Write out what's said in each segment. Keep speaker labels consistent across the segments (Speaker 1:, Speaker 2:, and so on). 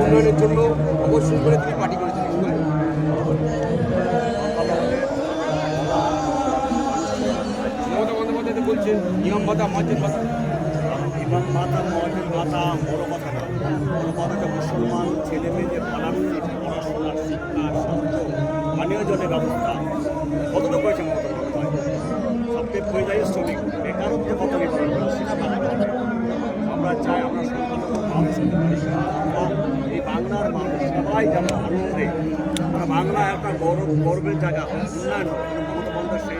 Speaker 1: উন্নয়নের জন্য অবশ্যই করে তিনি পার্টি করেছেন। মমতা বন্দ্যোপাধ্যায় বলছেন ইমাম ভাতা মসজিদ ভাতা।
Speaker 2: ইমাম ভাতা মসজিদ ভাতা বড় কথা না, বড় কথাটা মুসলমান ছেলে মেয়েদের পড়াশোনার শিক্ষা স্বাস্থ্য পানীয় জলের ব্যবস্থা কতটা করেছে মমতা বন্দ্যোপাধ্যায়। সবচেয়ে পরিযায়ী শ্রমিক বেকারত্ব কত নিবারণ করা সেটা আমরা চাই আমরা সংখ্যালঘু মানুষ হতে পারি। এই বাংলার মানুষ সবাই যেন আনন্দে বাংলা একটা গর্বের জায়গা উন্নয়ন হবে। মমতা বন্দ্যোপাধ্যায় সেই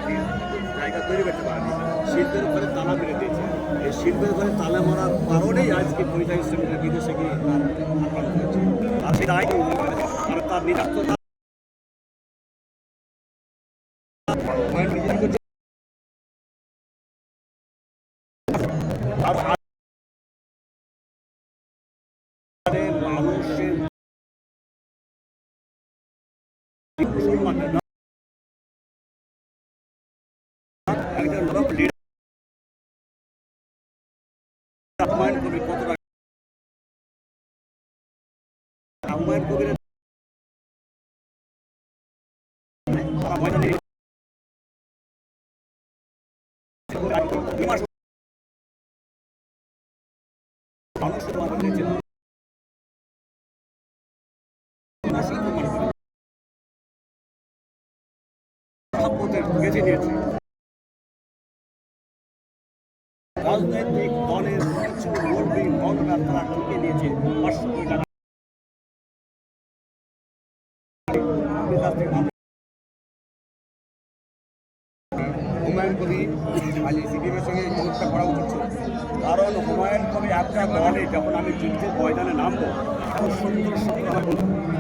Speaker 2: জায়গা তৈরি করতে পারেনি, শিল্পের উপরে তালা মেরে দিয়েছে। এই শিল্পের উপরে তালা মারার কারণেই আজকে পরিযায়ী শ্রমিকরা বিদেশে গিয়ে তার আক্রান্ত হয়েছে। আর সেটা আয় আর তার নিরাপত্তা মানুষের হুমায়ুন কবিরের বেছে নিয়েছে। রাজনৈতিক দলের কিছু কর্মী ভবনা তারা ঢুকে নিয়েছে 500 কোটি টাকা।
Speaker 1: হুমায়ুন কবি আজ সিপিএমের সঙ্গে যোগটা করা উচিত ছিল।
Speaker 2: কারণ হুমায়ুন কবি একটা দলে যখন আমি যুদ্ধের ময়দানে নামবো তখন সুন্দর শক্তি আমার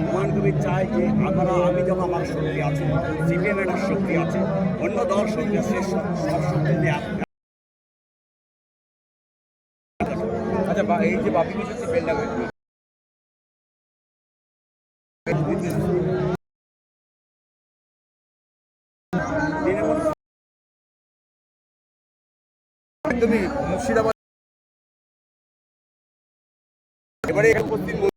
Speaker 2: হুমায়ুন কবি চায় যে আমি যখন আমার শক্তি আছে, সিপিএম একটা শক্তি আছে, অন্য দল শক্তি সে সব শক্তি দিয়ে
Speaker 1: আচ্ছা, এই যে বাপি মিশন যে পেন্ডা হয়েছে একদমই মুর্শিদাবাদ এবারে উপস্থিত